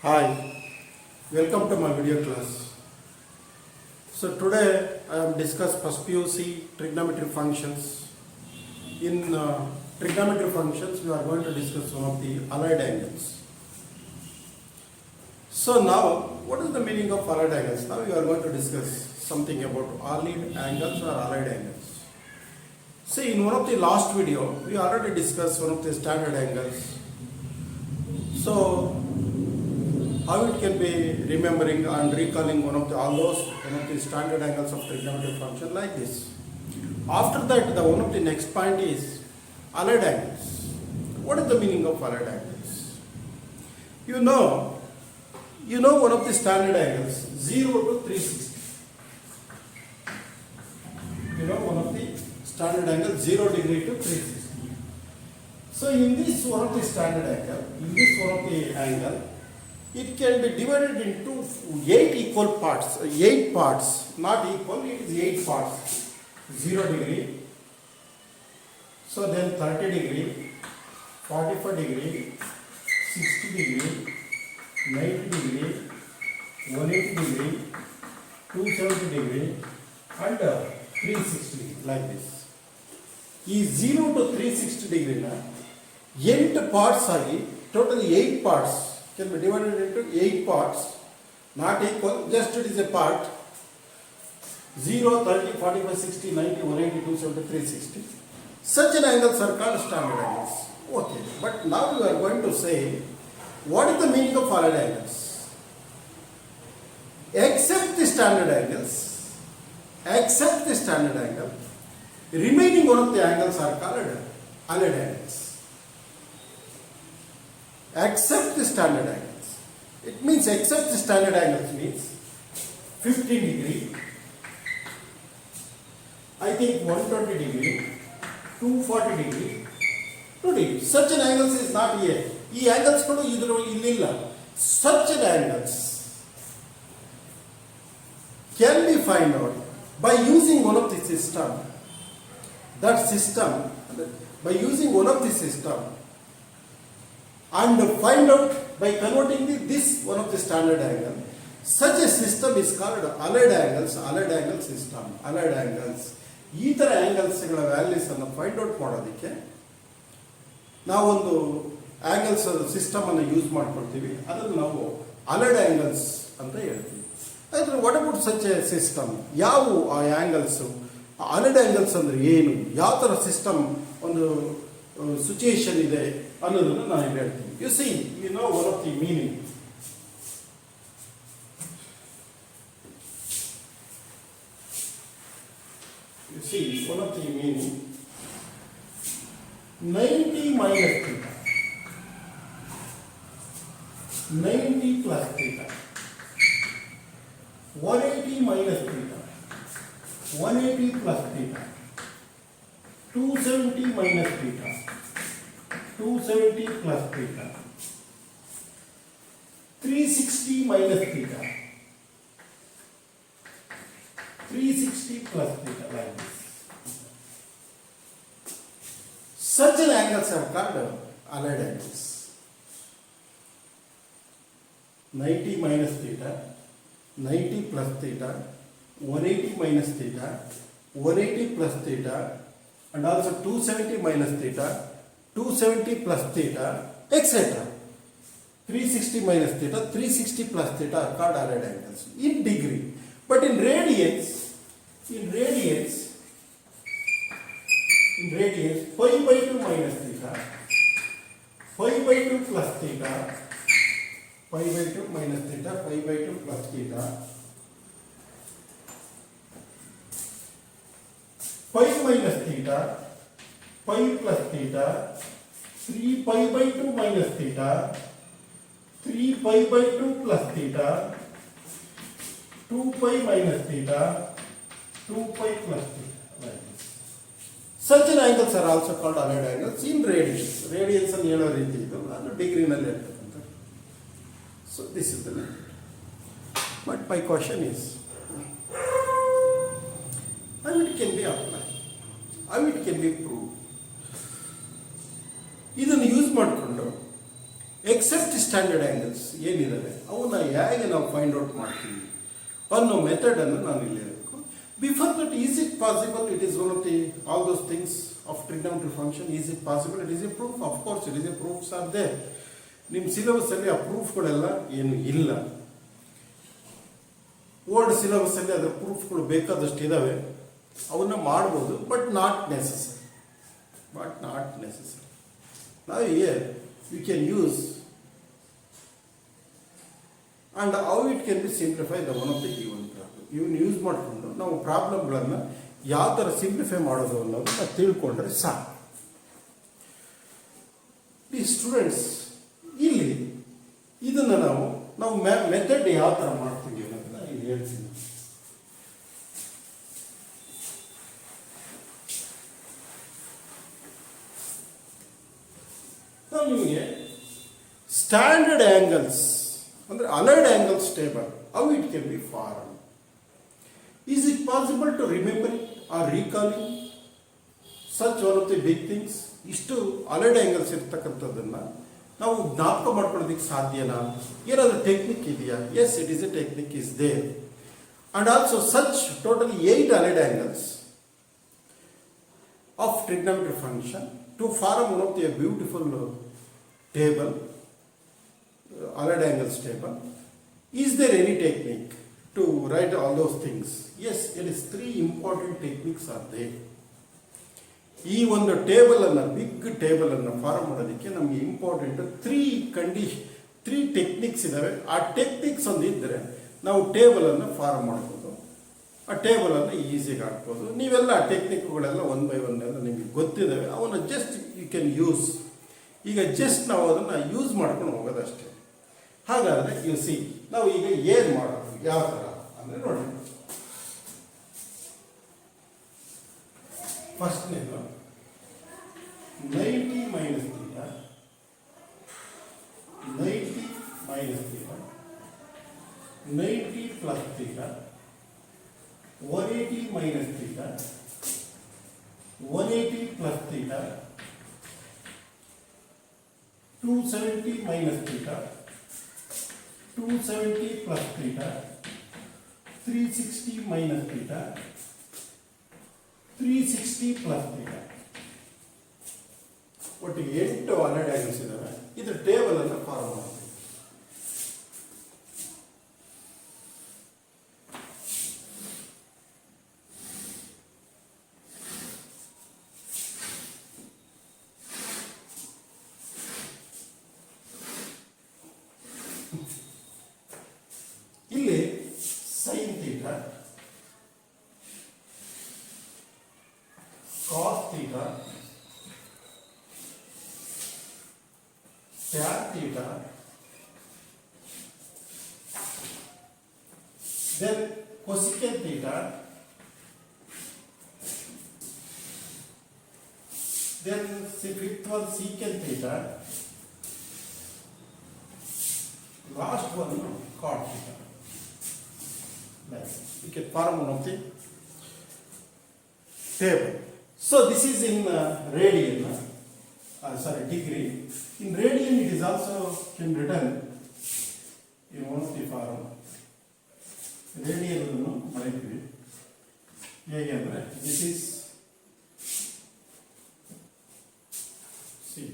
Hi, welcome to my video class. So today I am discuss first PUC trigonometry functions. In trigonometry functions we are going to discuss one of the allied angles. So now what is the meaning of allied angles? Now we are going to discuss something about allied angles or allied angles. See, in one of the last video we already discussed one of the standard angles. So how it can be remembering and recalling one of the standard angles of trigonometric function like this. After that, the one of the next point is allied angles. What is the meaning of allied angles? You know one of the standard angles 0 to 360. You know one of the standard angles 0 degree to 360. So in this one of the standard angle, it can be divided into 8 parts, not equal, it is 8 parts. 0 degree, so then 30 degree, 45 degree, 60 degree, 90 degree, 180 degree, 270 degree and 360 degree, like this. Is 0 to 360 degree na 8 parts agi, totally 8 parts can be divided into 8 parts, not equal, just it is a part. 0, 30, 45, 60, 90, 180, 270, 360. Such an angles are called standard angles. Okay, but now we are going to say what is the meaning of allied angles. Except the standard angle, remaining one of the angles are called allied angles. Except the standard angles. It means except the standard angles means 15 degree, I think 120 degree, 240 degree, 2 degree. Such an angles is not here. These angles kudu idru illilla. Such an angles can be find out by using one of the system. By using one of the system and find out by converting this one of the standard angle. Such a system is called allied angle system. Allied angles. ಈ ಥರ ಆ್ಯಂಗಲ್ಸ್ಗಳ ವ್ಯಾಲ್ಯೂಸನ್ನು find out ಮಾಡೋದಕ್ಕೆ ನಾವೊಂದು angles ಸಿಸ್ಟಮನ್ನು use ಮಾಡ್ಕೊಳ್ತೀವಿ. ಅದನ್ನು ನಾವು allied angles ಅಂತ ಹೇಳ್ತೀವಿ. ಆದರೆ what about such A system? ಯಾವುವು ಆ ಆ್ಯಂಗಲ್ಸು? ಅಲೈಡ್ ಆ್ಯಂಗಲ್ಸ್ ಅಂದರೆ ಏನು? ಯಾವ ಥರ ಸಿಸ್ಟಮ್ ಒಂದು ಸಿಚುಯೇಷನ್ ಇದೆ ಅನ್ನೋದನ್ನು ನಾನು ಹೇಳ್ತೀನಿ. You see, you know one of the meaning. You see, one of the meaning 90 minus theta, 90 plus theta, 180 minus theta, 180 plus theta, 270 minus theta, 270 plus theta, 360 minus theta, 360 plus theta, like this. Such an angles are called allied angles. 90 minus theta, 90 plus theta, 180 minus theta, 180 plus theta, and also 270 minus theta, 270 plus theta, etc. 360 minus theta, 360 plus theta are called allied angles in degree. But in radians, pi by 2 minus theta, pi by 2 plus theta, pi by 2 minus theta, pi by 2 plus theta, pi minus theta, pi plus theta, 3 pi by 2 minus theta, 3 pi by 2 plus theta, 2 pi minus theta, 2 pi plus theta, like this. Such an angles are also called allied angles in radians. Radians and yellow ರೀತಿ ಇದು ಅದು ಡಿಗ್ರಿನಲ್ಲಿ ಇರ್ತಕ್ಕಂಥ. So this is the method. But my question is, how it can be applied? How it can be proved? ಇದನ್ನು use ಮಾಡಿಕೊಂಡು accept standard angles ಏನಿದ್ದಾವೆ ಅವನ್ನ ಹೇಗೆ ನಾವು find out ಮಾಡ್ತೀವಿ ಅನ್ನೋ ಮೆಥಡನ್ನು ನಾನು ಇಲ್ಲಿ ಹೇಳಬೇಕು. Before that, is it possible? It is one of the all those things of trigonometry function. Is it possible? It is a proof. Of course it is a proofs are there. ನಿಮ್ಮ ಸಿಲೆಬಸ್ಸಲ್ಲಿ ಆ ಪ್ರೂಫ್ಗಳೆಲ್ಲ ಏನು ಇಲ್ಲ. Old ಸಿಲೆಬಸ್ಸಲ್ಲಿ ಅದರ ಪ್ರೂಫ್ಗಳು ಬೇಕಾದಷ್ಟು ಇದ್ದಾವೆ, ಅವನ್ನ ಮಾಡ್ಬೋದು, ಬಟ್ ನಾಟ್ ನೆಸಸರಿ. ನಾವು here we can use and how it can be simplified the one of the given problem. ಇವನ್ನ ಯೂಸ್ ಮಾಡಿಕೊಂಡು ನಾವು ಪ್ರಾಬ್ಲಮ್ಗಳನ್ನು ಯಾವ ಥರ ಸಿಂಪ್ಲಿಫೈ ಮಾಡೋದು ಅನ್ನೋದನ್ನ ತಿಳ್ಕೊಂಡ್ರೆ ಸಾಕು. ಈ ಸ್ಟೂಡೆಂಟ್ಸ್ ಇಲ್ಲಿ ಇದನ್ನು ನಾವು ಮೆಥಡ್ ಯಾವ ಥರ ಮಾಡ್ತೀವಿ ಅನ್ನೋದನ್ನ ಇಲ್ಲಿ ಹೇಳ್ತೀನಿ. ನಾವು ನಿಮಗೆ ಸ್ಟ್ಯಾಂಡರ್ಡ್ ಆ್ಯಂಗಲ್ಸ್ ಅಂದರೆ allied angles table, how it can be form. Is it possible to remembering or recalling such one of the big things? ಇಷ್ಟು ಅಲೈಡ್ ಆ್ಯಂಗಲ್ಸ್ ಇರ್ತಕ್ಕಂಥದ್ದನ್ನು ನಾವು ಜ್ಞಾಪಕ ಮಾಡ್ಕೊಳ್ಳೋದಕ್ಕೆ ಸಾಧ್ಯನಾ? ಏನಾದರೂ ಟೆಕ್ನಿಕ್ ಇದೆಯಾ? Yes, it is a technique is there. And also such totally 8 allied angles of trigonometry function to form one of the beautiful table, allied angles table. Is there any technique to write all those things? Yes, it is 3 important techniques are there. ಈ ಒಂದು table ಅನ್ನು, big table ಅನ್ನು form ಮಾಡೋದಕ್ಕೆ ನಮಗೆ important 3 techniques ಇದ್ದಾವೆ. ಆ techniques ಒಂದು ಇದ್ದರೆ ನಾವು ಟೇಬಲ್ ಅನ್ನು ಫಾರ್ಮ್ ಮಾಡ್ಬೋದು, ಆ ಟೇಬಲನ್ನು ಈಸಿಯಾಗಿ ಹಾಕ್ಬೋದು. ನೀವೆಲ್ಲ ಟೆಕ್ನಿಕ್ಗಳೆಲ್ಲ ಒನ್ ಬೈ ಒನ್ ಎಲ್ಲ ನಿಮಗೆ ಗೊತ್ತಿದ್ದಾವೆ, ಅವನ್ನ ಜಸ್ಟ್ ಯು ಕ್ಯಾನ್ ಯೂಸ್. ಈಗ ಜಸ್ಟ್ ನಾವು ಅದನ್ನು ಯೂಸ್ ಮಾಡ್ಕೊಂಡು ಹೋಗೋದಷ್ಟೇ. ಹಾಗಾದರೆ ಯು ಸಿ, ನಾವು ಈಗ ಏನು ಮಾಡೋದು, ಯಾವ ಥರ ಅಂದರೆ ನೋಡಿ. ಫಸ್ಟ್ನೇದು 90 minus theta, 90 minus theta, 90 plus theta, 180 minus theta, 180 plus theta, 270 minus theta, 270 plus theta, 360 minus theta, 360 plus theta. ಒಟ್ಟಿಗೆ 8 ಅಲೈಡ್ ಆ್ಯಂಗಲ್ಸ್ ಇದ್ದಾವೆ. ಇದರ ಟೇಬಲ್ ಅನ್ನು ಫಾರ್ಮ್ ಮಾಡ್ತೀವಿ. ಇಲ್ಲಿ sine theta, cos theta, tan theta, then cosecant theta, then fifth one secant theta, last one cot theta. Nice. We can form one of the table. So this is in radian, degree. In radian it is also can written in one of the form. Radian ಅನ್ನು ಬರೀತೀವಿ. ಹೇಗೆ ಅಂದರೆ this is see.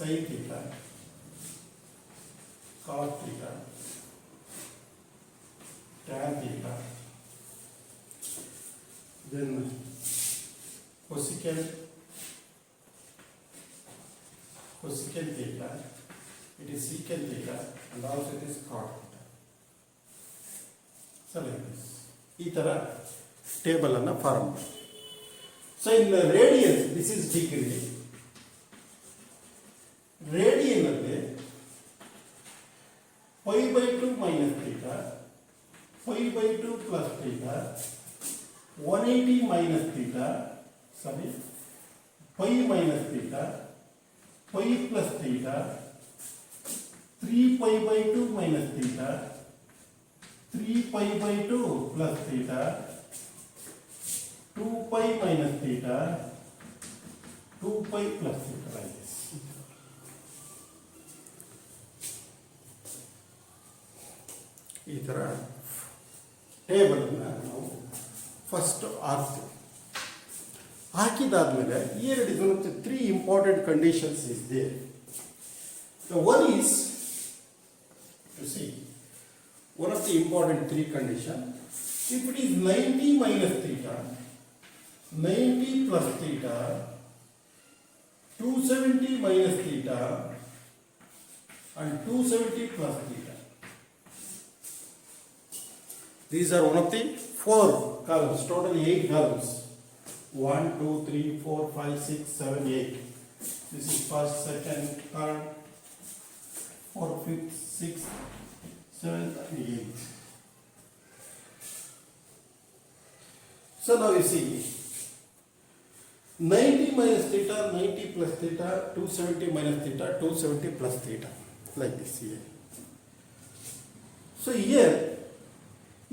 Sin theta, cos theta, tan theta, then cosecant theta, it is secant theta, and also it is cot theta. So like this. ಈ ಥರ table ಅನ್ನು form ಮಾಡಿ. So in radiance this is degree. Radian ಅಲ್ಲಿ π/2 minus theta, π/2 plus theta, 180 minus theta, sorry, pi minus theta, pi plus theta, 3 pi by 2 minus theta, 3 pi by 2 plus theta, 2 pi minus theta, 2 pi plus theta, like this. ಈ ಥರ ಟೇಬಲನ್ನು ನಾವು first ಹಾಕ್ತೀವಿ. ಹಾಕಿದಾದ್ಮೇಲೆ here is one of the three important conditions is there. The one is, you see, one of the important three conditions, if it is 90 minus theta, 90 plus theta, 270 minus theta, and 270 plus theta. These are one of the 4 columns, total 8 columns. 1, 2, 3, 4, 5, 6, 7, 8. This is first, second, third, 4th, 5th, 6th, 7th, and 8th. So now you see, 90 minus theta, 90 plus theta, 270 minus theta, 270 plus theta, like this here. So here,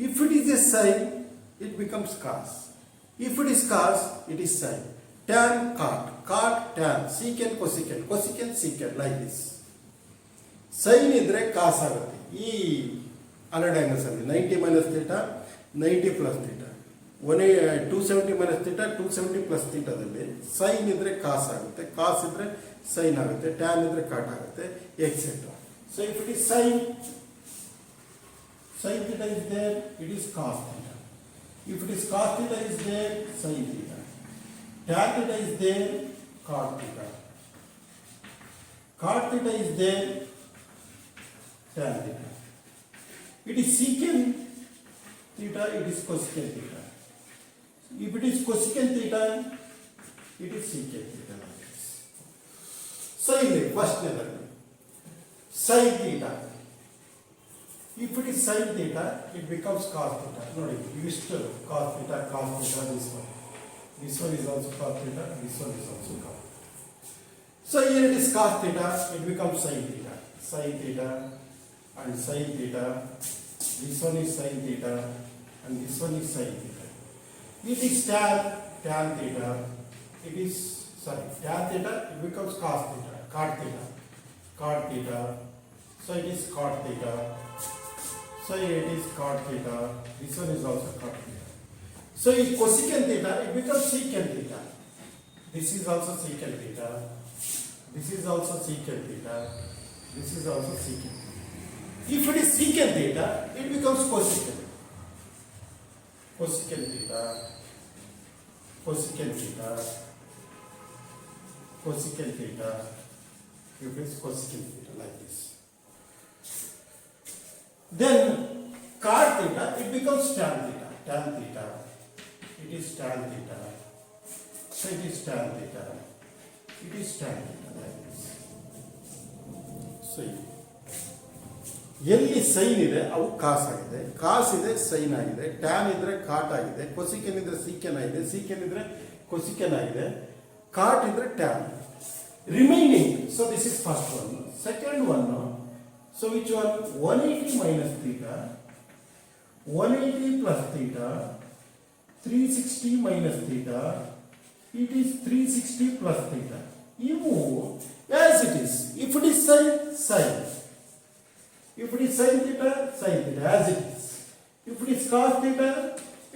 if it is a sine, it becomes cos. If it is cos, it is sine. Tan, cot, cot, tan, secant, cosecant, cosecant, secant, like this. Sine idre cos ಆಗುತ್ತೆ. ಈ allied angles ಅಲ್ಲಿ 90 minus theta, 90 plus theta. 270 minus theta, 270 plus theta ದಲ್ಲಿ sine ಇದ್ರೆ cos ಆಗುತ್ತೆ, cos ಇದ್ರೆ sine ಆಗುತ್ತೆ, tan ಇದ್ರೆ cot ಆಗುತ್ತೆ, etc. So if it is sine theta is there, it is cos theta. If it is cos theta is there, sin theta. Tan theta is there, cot theta. Cot theta is there, tan theta. It is secant theta, it is cosecant theta. If it is cosecant theta, it is secant theta, like this. So in the first level, sin theta. If it is sin theta, it becomes cos theta. No, used to cos theta, this one. This one is also cos theta, this one is also cos. So here it is cos theta, it becomes sin theta. Sin theta and sin theta. This one is sin theta and this one is sin theta. It is tan theta. It is, sorry, tan theta, it becomes cos theta, cot theta, cot theta. So it is cot theta. So it is cot theta. This one is also cot theta. So if cosecant theta, it becomes secant theta. This is also secant theta. This is also secant theta. This is also secant. If it is secant theta, it becomes cosecant. Cosecant theta. Cosecant theta. Cosecant theta. If it is cosecant theta, like this. Then cot theta, it becomes tan theta. Tan theta. It is tan theta. So it is tan theta. It is tan theta, like this. So ಎಲ್ಲಿ sign ಇದೆ ಅವು ಕಾಸ್ ಆಗಿದೆ, ಕಾಸ್ ಇದೆ sign ಆಗಿದೆ, tan ಇದ್ರೆ ಕಾಟ್ ಆಗಿದೆ, ಕೊಸಿಕೆನ್ ಇದ್ರೆ ಸೀಕೆನ್ ಆಗಿದೆ, ಸೀಕೆನ್ ಇದ್ರೆ ಕೊಸಿಕೆನ್ ಆಗಿದೆ, ಕಾಟ್ ಇದ್ರೆ tan. Remaining, so this is first one. Second one, so which one? 180 minus theta, 180 plus theta, 360 minus theta, it is 360 plus theta. You move as it is. If it is sine, sine. If it is sin theta, as it is. If it is cos theta,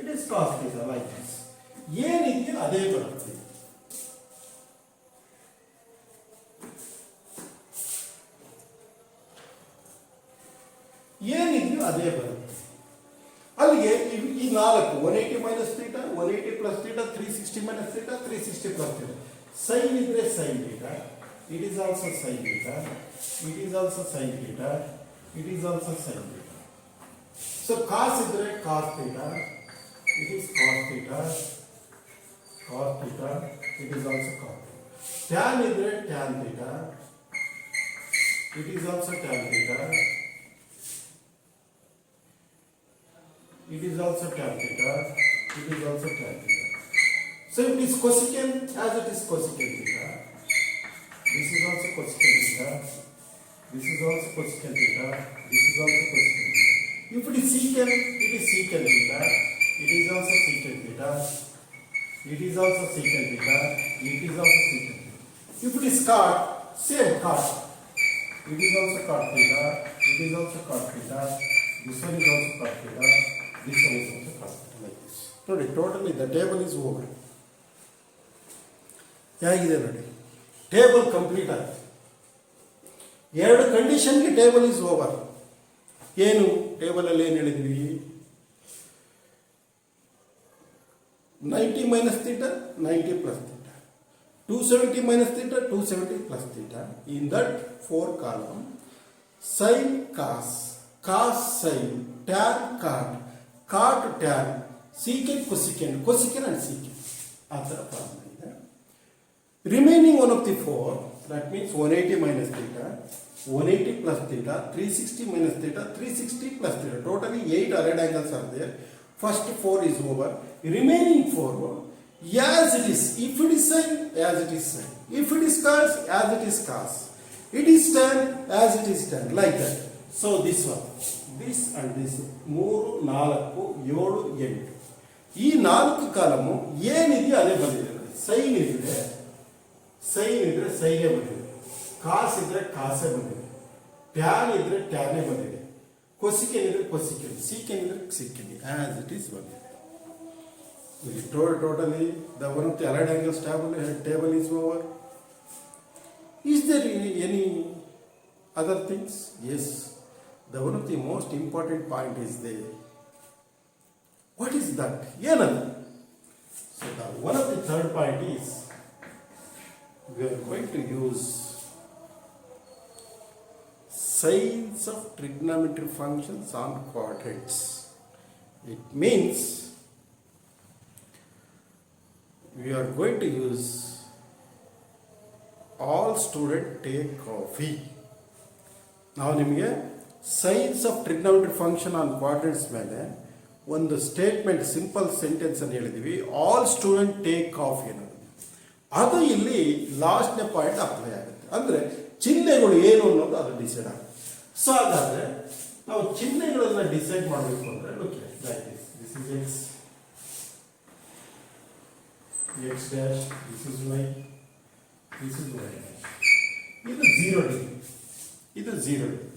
it is cos theta, like this. ಏನಿದೆಯೋ ಅದೇ ಬರುತ್ತೆ. ಏನಿದೆಯೋ ಅದೇ ಬರುತ್ತೆ. ಅಲ್ಲಿಗೆ ಈ 4 180 minus theta, 180 plus theta, 360 minus theta, 360 plus theta. Sin ಇದ್ರೆ sin theta, it is also sin theta, it is also sin theta, it is also sin theta. So cos idre cos theta, it is cos theta, cos theta, it is also cos theta. Tan idre tan theta, it is also tan theta, it is also tan theta, it is also tan theta. So if it is cosecant, as it is cosecant theta, this is also cosecant theta, this is also cosecant theta, this is also cosecant theta. If it is secant, it is secant theta, it is also secant theta, it is also secant theta, it is also secant theta. If it is cot, same cot. It is also cot theta, it is also cot theta, this one is also cot theta, this one is also cot theta, like this. ನೋಡಿ, totally the table is over. ಹೇಗಿದೆ ನೋಡಿ, table complete ಆಗಿದೆ. ಎರಡು ಕಂಡೀಷನ್ಗೆ table is over. ಏನು ಟೇಬಲಲ್ಲಿ ಏನು ಹೇಳಿದ್ವಿ? 90 minus theta, 90 plus theta. 270 minus theta, 270 plus theta. In that 4 column, sin cos, cos sin, tan cot, cot tan, secant cosecant, cosecant and secant. ಆ ಥರ problem ಇದೆ. Remaining one of the 4, that means 180 minus theta, 180 plus theta, 360 minus theta, 360 plus theta. Totally 8 allied angles are there. First 4 is over. Remaining 4, as it is. If it is sin, as it is sin. If it is cos, as it is cos. It is tan, as it is tan. Like that. So this one, this and this. 3, 4, 7, 8. ಈ 4 column ಏನಿದೆಯೋ ಅದೇ ಬಂದಿದೆ. Sign ಇದ್ರೆ ಸೈಗೆ ಬಂದಿದೆ, ಕಾಸ್ ಇದ್ರೆ ಕಾಸೇ ಬಂದಿದೆ, tan ಇದ್ರೆ ಟ್ಯಾನೇ ಬಂದಿದೆ, ಕೊಸಿಕೆನ್ ಇದ್ರೆ ಕೊಸಿಕೆನ್, ಸೀಕೆನ್ ಇದ್ರೆ ಸೀಕೆನ್, ಆಸ್ ಇಟ್ ಈಸ್ ಬಂದಿದೆ. Totally the one of the allied angles table is over. Is there any other things? Yes. The one of the most important point is there. What is that? Another. So the one of the third point is we are going to use signs of trigonometric functions on quadrants. It means we are going to use all student take coffee. ನಾವು ನಿಮಗೆ science of trigonometric function on ಕ್ವಾಡ್ರೆಂಟ್ಸ್ ಮೇಲೆ ಒಂದು statement, simple sentence ಅನ್ನು ಹೇಳಿದ್ದೀವಿ, all student take coffee ಅನ್ನೋದು. ಅದು ಇಲ್ಲಿ ಲಾಸ್ಟ್ನೇ point apply ಆಗುತ್ತೆ. ಅಂದರೆ ಚಿಹ್ನೆಗಳು ಏನು ಅನ್ನೋದು ಅದು ಡಿಸೈಡ್ ಆಗುತ್ತೆ. ಸೊ ಹಾಗಾದರೆ ನಾವು ಚಿಹ್ನೆಗಳನ್ನು ಡಿಸೈಡ್ ಮಾಡಬೇಕು ಅಂದರೆ okay, like this is X, x dash, this is y, this is y dash. ಇದು 0 ಡಿಗ್ರಿ, ಇದು 0 ಡಿಗ್ರಿ,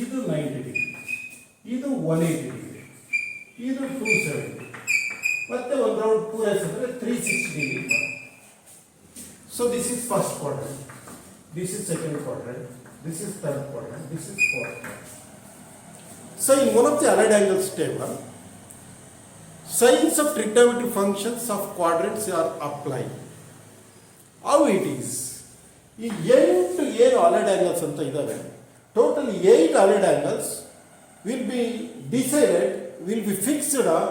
ಇದು 90 ಡಿಗ್ರಿ, ಇದು 180 ಡಿಗ್ರಿ, ಇದು 270, ಮತ್ತೆ ಒಂದು ರೌಂಡ್ ಪೂರೈಸಿದ್ರೆ 360 ಡಿಗ್ರಿ ಬರುತ್ತೆ. So this is first quadrant, this is second quadrant, this is third quadrant, this is fourth quadrant. So in one of the allied angles table, signs of trigonometric functions of quadrants are applied. How it is? ಈ 8 ಏನು allied angles ಅಂತ ಇದ್ದಾವೆ, total 8 allied angles will be decided, will be fixed on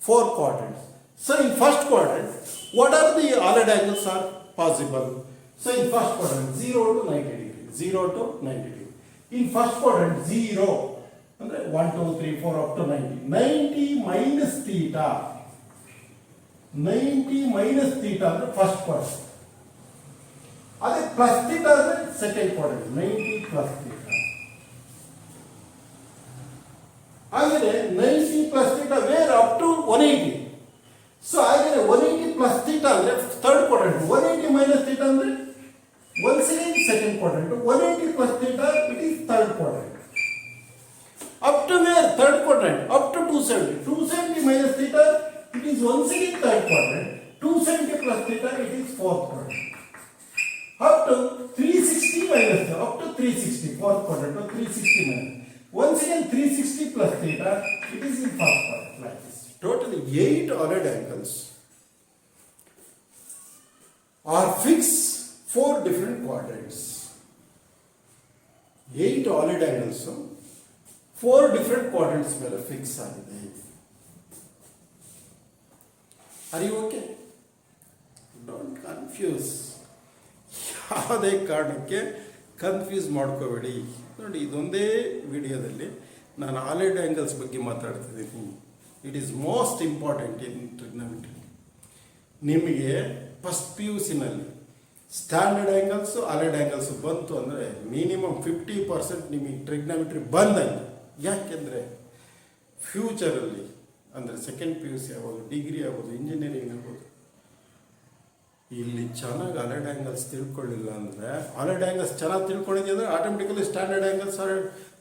4 quadrants. So in first quadrant, what are the allied angles are possible? So in first quadrant 0 to 90 degree, 0 to 90 degree. In first quadrant 0 ಅಂದರೆ 1 2 3 4 up to 90. 90 minus theta, 90 minus theta ಅಂದರೆ first quadrant. ಅದೇ plus theta ಅಂದರೆ second quadrant, 90 plus theta. ಹಾಗೆಯೇ 90 plus theta where up to 180. So ಹಾಗೆಯೇ 180 plus theta ಅಂದರೆ third quadrant, 180 minus theta ಅಂದರೆ once again second quadrant, 180 plus theta it is third quadrant. Up to where? Third quadrant. Up to 270. 270 minus theta, it is once again third quadrant. 270 plus theta, it is fourth quadrant. Up to 360 minus theta, up to 360, fourth quadrant, or 360 minus. Once again 360 plus theta, it is in first quadrant, like this. Totally 8 allied angles are fixed 4 different quadrants. 8 allied angles. 4 different quadrants ಮೇಲೆ fix ಆಗಿದೆ. Are you okay? Don't confuse. ಯಾವುದೇ ಕಾರಣಕ್ಕೆ confuse ಮಾಡ್ಕೋಬೇಡಿ. ನೋಡಿ, ಇದೊಂದೇ ವಿಡಿಯೋದಲ್ಲಿ ನಾನು ಆಲ್ರೆಡ್ angles ಬಗ್ಗೆ ಮಾತಾಡ್ತಿದ್ದೀನಿ. It is most important in trigonometry. ನಿಮಗೆ ಫಸ್ಟ್ ಪಿ ಯು ಸಿನಲ್ಲಿ ಸ್ಟ್ಯಾಂಡರ್ಡ್ ಆ್ಯಂಗಲ್ಸ್ ಅಲೈಡ್ ಆ್ಯಂಗಲ್ಸ್ ಬಂತು ಅಂದರೆ ಮಿನಿಮಮ್ 50% ನಿಮಗೆ ಟ್ರಿಗ್ನೋಮೆಟ್ರಿ ಬಂದಂಗೆ. ಯಾಕೆಂದರೆ ಫ್ಯೂಚರಲ್ಲಿ ಅಂದರೆ ಸೆಕೆಂಡ್ ಪಿ ಯು ಸಿ ಆಗ್ಬೋದು, ಡಿಗ್ರಿ ಆಗ್ಬೋದು, ಇಂಜಿನಿಯರಿಂಗ್ ಆಗ್ಬೋದು, ಇಲ್ಲಿ ಚೆನ್ನಾಗಿ ಅಲೈಡ್ ಆ್ಯಂಗಲ್ಸ್ ತಿಳ್ಕೊಳ್ಳಿಲ್ಲ ಅಂದರೆ, ಅಲೈಡ್ ಆ್ಯಂಗಲ್ಸ್ ಚೆನ್ನಾಗಿ ತಿಳ್ಕೊಂಡಿದ್ದೆ ಅಂದರೆ automatically standard angles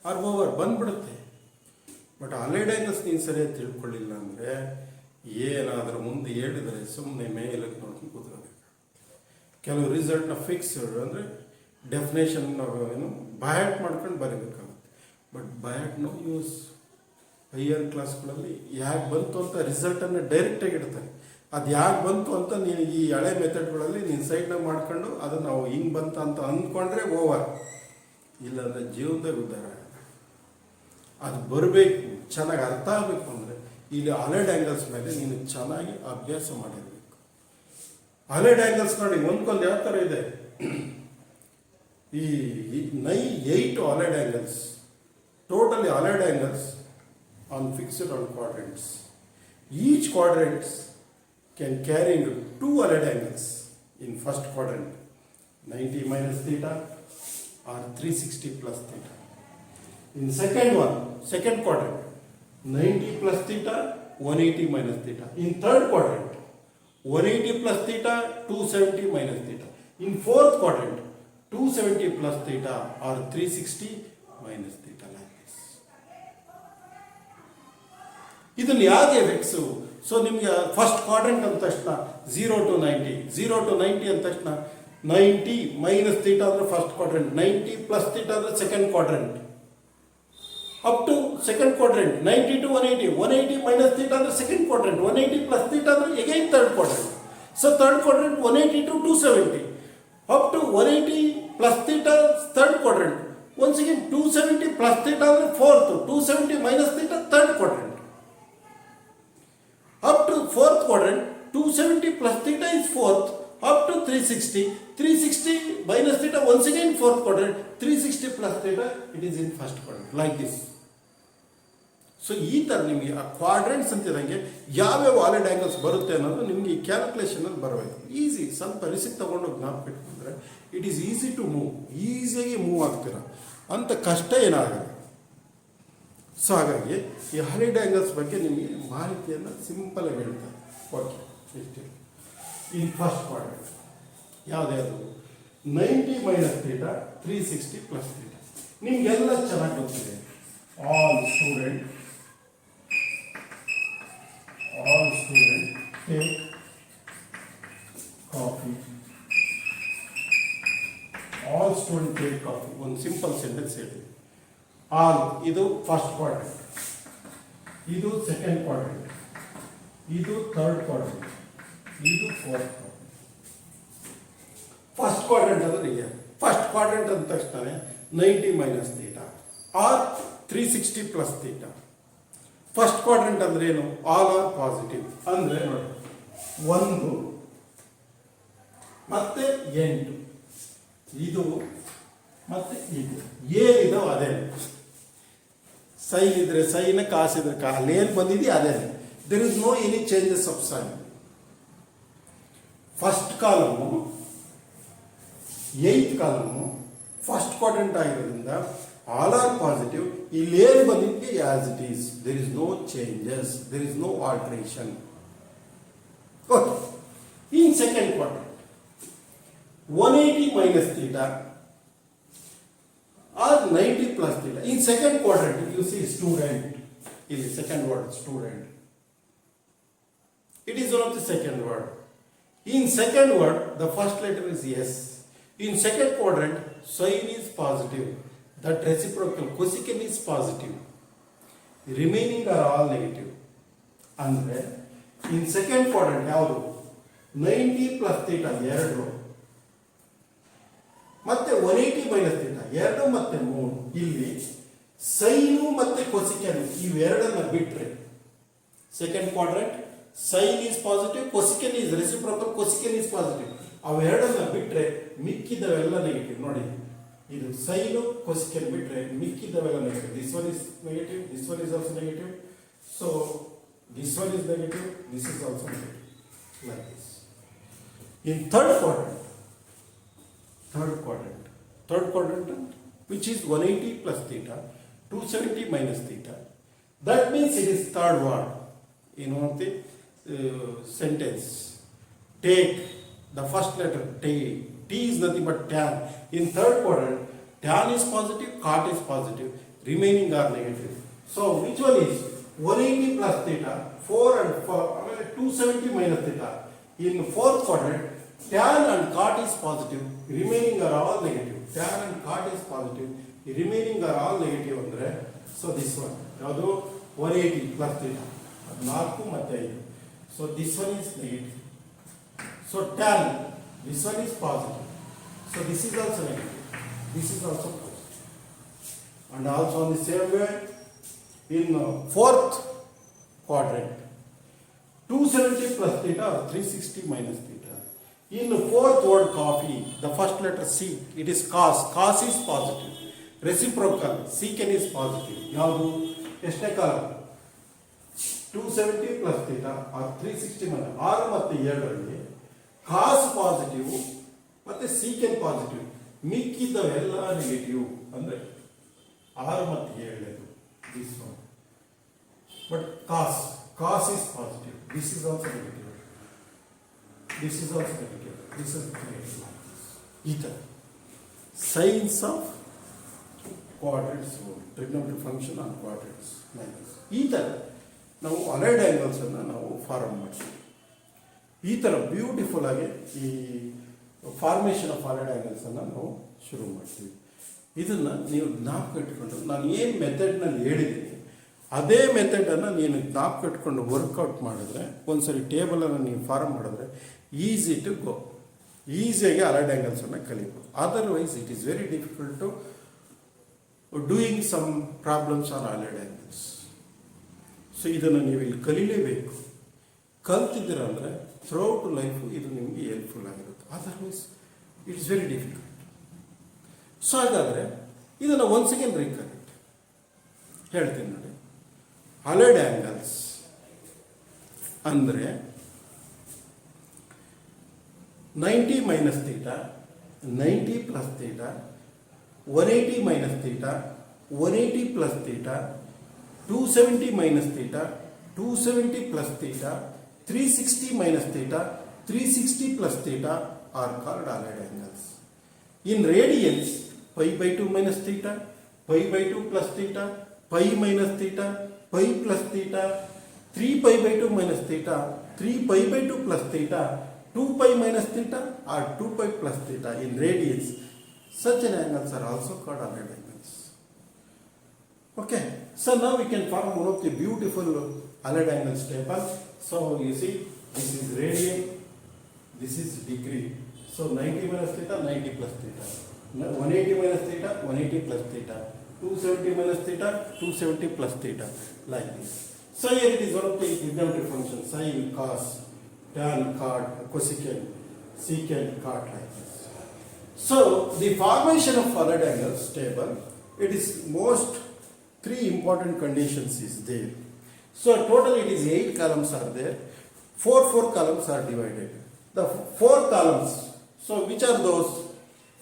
are over ಬಂದ್ಬಿಡುತ್ತೆ. ಬಟ್ ಅಲೈಡ್ ಆ್ಯಂಗಲ್ಸ್ ನೀನು ಸರಿಯಾಗಿ ತಿಳ್ಕೊಳ್ಳಿಲ್ಲ ಅಂದರೆ ಏನಾದರೂ ಮುಂದೆ ಹೇಳಿದರೆ ಸುಮ್ಮನೆ ಮೇಲೆ ನೋಡ್ಕೊಂಡು ಕೂತ್ಕೋಬೇಕು. ಕೆಲವು ರಿಸಲ್ಟ್ನ ಫಿಕ್ಸ್ಡ್ ಅಂದರೆ ಡೆಫಿನೇಷನ್ ಏನು ಬಯಾಟ್ ಮಾಡ್ಕೊಂಡು ಬರೀಬೇಕಾಗುತ್ತೆ. But by heart no use. Higher ಕ್ಲಾಸ್ಗಳಲ್ಲಿ ಯಾಕೆ ಬಂತು ಅಂತ ರಿಸಲ್ಟನ್ನು ಡೈರೆಕ್ಟಾಗಿ ಇಡ್ತಾರೆ. ಅದು ಯಾಕೆ ಬಂತು ಅಂತ ನೀನು ಈ ಹಳೆ ಮೆಥಡ್ಗಳಲ್ಲಿ ನೀನು ಸೈಡ್ನಾಗ ಮಾಡ್ಕೊಂಡು ಅದು ನಾವು ಹಿಂಗೆ ಬಂತ ಅಂತ ಅಂದ್ಕೊಂಡ್ರೆ ಓವರ್, ಇಲ್ಲಾಂದರೆ ಜೀವನದಾಗ ಉದ್ಧಾರ. ಅದು ಬರಬೇಕು, ಚೆನ್ನಾಗಿ ಅರ್ಥ ಆಗಬೇಕು ಅಂದರೆ ಇಲ್ಲಿ ಅಲೈಡ್ ಆ್ಯಂಗಲ್ಸ್ ಮೇಲೆ ನೀನು ಚೆನ್ನಾಗಿ ಅಭ್ಯಾಸ ಮಾಡಿರಬೇಕು. ಅಲೈಡ್ ಆ್ಯಂಗಲ್ಸ್ ನೋಡಿ ಒಂದ್ಕೊಂದು ಯಾವ ಥರ ಇದೆ. ಈ 8 allied angles, totally allied angles on fixed on quadrants. Each quadrant can carry into 2 allied angles in first quadrant, 90 minus theta or 360 plus theta. In second quadrant, 90 plus theta, 180 minus theta. In third quadrant, 180 plus theta, 270 minus theta. In fourth quadrant, 270 plus theta or 360 minus theta. ಇದನ್ನು ಯಾವ್ದು effects? So ನಿಮಗೆ first quadrant ಅಂದ ತಕ್ಷಣ 0 to 90, 0 to 90 ಅಂದ ತಕ್ಷಣ 90 minus theta ಅಂದರೆ first quadrant, 90 plus theta ಅಂದರೆ second quadrant, up to second quadrant 90 to 180, 180 minus theta ಅಂದರೆ ಸೆಕೆಂಡ್ ಕ್ವಾಡ್ರೆಂಟ್, 180 ಪ್ಲಸ್ ಥೀಟಾ ಅಂದರೆ again third quadrant. So third quadrant 180 to 270, up to 180 plus theta third quadrant, once again 270 plus theta ಅಂದರೆ fourth, 270 minus theta third quadrant. Up to fourth quadrant, 270 plus theta is fourth, up to 360, 360 minus theta once again fourth quadrant, 360 plus theta it is in first quadrant, like this. So ಈ ಥರ ನಿಮಗೆ ಆ ಕ್ವಾಡ್ರೆಂಟ್ಸ್ ಅಂತಿದಂಗೆ ಯಾವ್ಯಾವ allied angles ಬರುತ್ತೆ ಅನ್ನೋದು ನಿಮಗೆ ಈ ಕ್ಯಾಲ್ಕುಲೇಷನಲ್ಲಿ ಬರಬೇಕು. ಈಸಿ, ಸ್ವಲ್ಪ ರಿಸಿಪ್ಟ್ ತೊಗೊಂಡು ಜ್ಞಾಪಕ ಇಟ್ಕೊಂಡ್ರೆ it is easy to move, ಈಸಿಯಾಗಿ ಮೂವ್ ಆಗ್ತೀರ ಅಂತ ಕಷ್ಟ ಏನಾಗಲ್ಲ. ಸೊ ಹಾಗಾಗಿ ಈ ಅಲೈಡ್ ಆ್ಯಂಗಲ್ಸ್ ಬಗ್ಗೆ ನಿಮಗೆ ಮಾಹಿತಿಯನ್ನು ಸಿಂಪಲಾಗಿ ಹೇಳ್ತಾರೆ. ಓಕೆ, ಇಷ್ಟು ಇನ್ ಫಸ್ಟ್ ಕ್ವಾಡ್ರೆಂಟ್ ಯಾವುದ್ಯಾವುದು 90 ಮೈನಸ್ ಥೀಟಾ, 360 ಪ್ಲಸ್ ಥೀಟಾ. ನಿಮಗೆಲ್ಲ ಚೆನ್ನಾಗಿ ಗೊತ್ತಿದೆ. All student take coffee. All student take coffee ಒಂದು ಸಿಂಪಲ್ ಸೆಂಟೆನ್ಸ್ ಹೇಳಿ. ಆಲ್ ಇದು ಫಸ್ಟ್ ಕ್ವಾಡ್ರೆಂಟ್, ಇದು ಸೆಕೆಂಡ್ ಕ್ವಾಡ್ರೆಂಟ್, ಇದು ಥರ್ಡ್ ಕ್ವಾಡ್ರೆಂಟ್, ಇದು ಫೋರ್ತ್ ಕ್ವಾಡ್ರೆಂಟ್. ಫಸ್ಟ್ ಕ್ವಾಡ್ರೆಂಟ್ ಅಂದರೆ ಈಗ ಫಸ್ಟ್ ಕ್ವಾಡ್ರೆಂಟ್ ಅಂದ ತಕ್ಷಣ 90 minus theta or 360 plus theta. First quadrant ಅಂದ್ರೆ ಏನು? ಆಲ್ ಆರ್ ಪಾಸಿಟಿವ್ ಅಂದರೆ ನೋಡಿ 1 ಮತ್ತೆ 8, ಇದು ಮತ್ತೆ ಇದು ಏನಿದಾವೆ ಅದೇ. ಸೈನ್ ಇದ್ರೆ ಸೈನ್, ಕಾಸಿದ್ರೆ ಅಲ್ಲಿ ಏನು ಬಂದಿದೆ ಅದೇ. There is no any changes of sign. First column 8th column first quadrant ಆಗಿರೋದ್ರಿಂದ ಆಲ್ ಆರ್ ಪಾಸಿಟಿವ್. ಇಲ್ಲಿ ಏನು ಬಂದಿದೆ as it is, there is no changes, there is no alteration. Okay, in second quadrant 180 minus theta or 90 plus theta. In second quadrant, you see student. In the second word, student. It is one of the second word. In second word, the first letter is S. In second quadrant, sign is positive. That reciprocal cosecant is positive. The remaining are all negative. Andre, in second quadrant, ಯಾವುದು 90 plus theta 2 ಮತ್ತೆ 180 minus theta 2 ಮತ್ತೆ 3. ಇಲ್ಲಿ sign ಮತ್ತೆ cosecant ಇವೆರಡನ್ನ ಬಿಟ್ಟರೆ second quadrant sine is positive, cosecant is reciprocal, cosecant is positive. ಅವೆರಡನ್ನ ಬಿಟ್ಟರೆ ಮಿಕ್ಕಿದವೆಲ್ಲ ನೆಗೆಟಿವ್. ನೋಡಿ, ಇದು ಸೈನು ಕೊಸಿಕೆನ್ ಬಿಟ್ಟರೆ ಮಿಕ್ಕಿದವೆಲ್ಲ negative. This one is negative, this one is also negative. So This one is negative, this is also negative, like this. In third quadrant, which is 180 plus theta, 270 minus theta, that means it is third word. In one of the sentence, take the first letter T. T is nothing but tan. In third quadrant, tan is positive, cot is positive, remaining are negative. So which one is 180 plus theta, 4 and 4, 270 minus theta. In fourth quadrant, tan and cot is positive, remaining are all negative. Tan and cot is positive, remaining are all negative andre. So this one, yadu 180 plus theta, 4 ಮತ್ತೆ 5. So this one is negative. So tan, this one is positive. So this is also negative. This is also positive. And also on the same way, in fourth quadrant, 270 plus theta or 360 minus theta. In fourth word coffee, the first letter C, it is cos. Cos is positive. Reciprocal, secant is positive. Yadu ಎಷ್ಟನೇ column 270 plus theta or 360 minus 6 ಮತ್ತು 7 ರಲ್ಲಿ cos positive ಮತ್ತೆ secant positive, ಮಿಕ್ಕಿದವೆಲ್ಲ negative ಅಂದ್ರೆ 6 ಮತ್ತು 7 this one. But cos is positive. This is also negative. This is also negative. This is negative. Ether. Signs of quadrants, trigonometric function on quadrants. ಈ ಥರ ನಾವು allied angles ಅನ್ನು ನಾವು form ಮಾಡ್ತೀವಿ. ಈ ಥರ ಬ್ಯೂಟಿಫುಲ್ ಆಗಿ ಈ ಫಾರ್ಮೇಷನ್ ಆಫ್ ಅಲೈಡ್ ಆ್ಯಂಗಲ್ಸ್ ಅನ್ನು ನಾವು ಶುರು ಮಾಡ್ತೀವಿ. ಇದನ್ನು ನೀವು ಜ್ಞಾಪಕ ಇಟ್ಕೊಂಡು ನಾನು ಏನು ಮೆಥಡ್ನಲ್ಲಿ ಹೇಳಿದ್ದೀನಿ ಅದೇ ಮೆಥಡನ್ನು ನೀನು ಜ್ಞಾಪಕ ಇಟ್ಕೊಂಡು ವರ್ಕೌಟ್ ಮಾಡಿದ್ರೆ, ಒಂದ್ಸರಿ ಟೇಬಲನ್ನು ನೀವು ಫಾರ್ಮ್ ಮಾಡಿದ್ರೆ ಈಸಿ ಟು ಗೋ, ಈಸಿಯಾಗಿ ಅಲೈಡ್ ಆ್ಯಂಗಲ್ಸನ್ನು ಕಲಿಬೋದು. Otherwise it is very difficult to doing some problems on allied angles. So ಇದನ್ನು ನೀವು ಇಲ್ಲಿ ಕಲೀಲೇಬೇಕು. ಕಲ್ತಿದ್ದೀರ ಅಂದರೆ ಥ್ರೂಔಟ್ ಲೈಫು ಇದು ನಿಮಗೆ ಹೆಲ್ಪ್ಫುಲ್ ಆಗಿರುತ್ತೆ. Otherwise it's very difficult. So ಹಾಗಾದರೆ ಇದನ್ನು ಒಂದು ಸೆಕೆಂಡ್ ರೀಕಲೆಕ್ಟ್ ಹೇಳ್ತೀನಿ ನೋಡಿ. ಅಲೈಡ್ ಆ್ಯಂಗಲ್ಸ್ ಅಂದರೆ 90 minus theta, 90 plus theta, 180 minus theta, 180 plus theta, 270 minus theta, 270 plus theta, 360 minus theta, 360 plus theta are called allied angles. In radians, pi by 2 minus theta, pi by 2 plus theta, pi minus theta, pi plus theta, 3 pi by 2 minus theta, 3 pi by 2 plus theta, 2 pi minus theta or 2 pi plus theta in radians. Such an angles are also called allied angles. Okay, so now we can form one of the beautiful allied angles table. So you see, this is radian, this is degree. So 90 minus theta, 90 plus theta. 180 minus theta, 180 plus theta. 270 minus theta, 270 plus theta. Like this. So here it is one of the trigonometric functions: sin, cos, tan, cot, cosecant, secant, cot, like this. So the formation of allied angles table, it is most 3 important conditions is there. So total it is 8 columns are there. 4 columns are divided. The 4 columns, so which are those?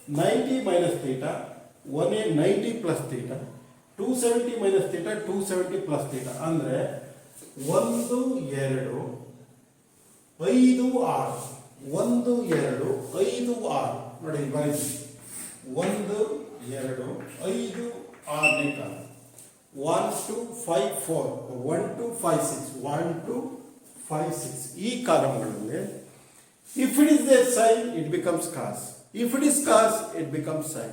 90 minus theta, 190 plus theta, 270 minus theta, 270 plus theta. Andre 1 2 5 6 1 2 5 6 ನೋಡಿ ಬರೀತೀವಿ. 1 2 5 6ನೇ column, 1 2 5 4, 1 2 5 6, 1 2 5 6 ಈ ಕಾಲಂಗಳಲ್ಲಿ if it is their sign it becomes cos, if it is cos it becomes sin,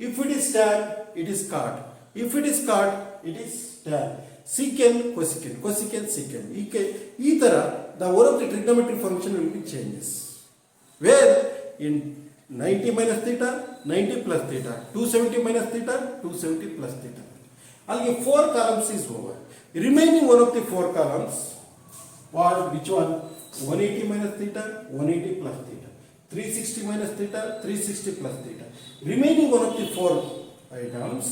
if it is tan it is cot, if it is cot it is tan, secant cosecant, cosecant secant. ಈ ತರ the one of the trigonometric function will be changes, where in 90 minus theta, 90 plus theta, 270 minus theta, 270 plus theta. Alge 4 columns is over. Remaining one of the 4 columns, which one? 180 minus theta, 180 plus theta, 360 minus theta, 360 plus theta. Remaining one of the 4 items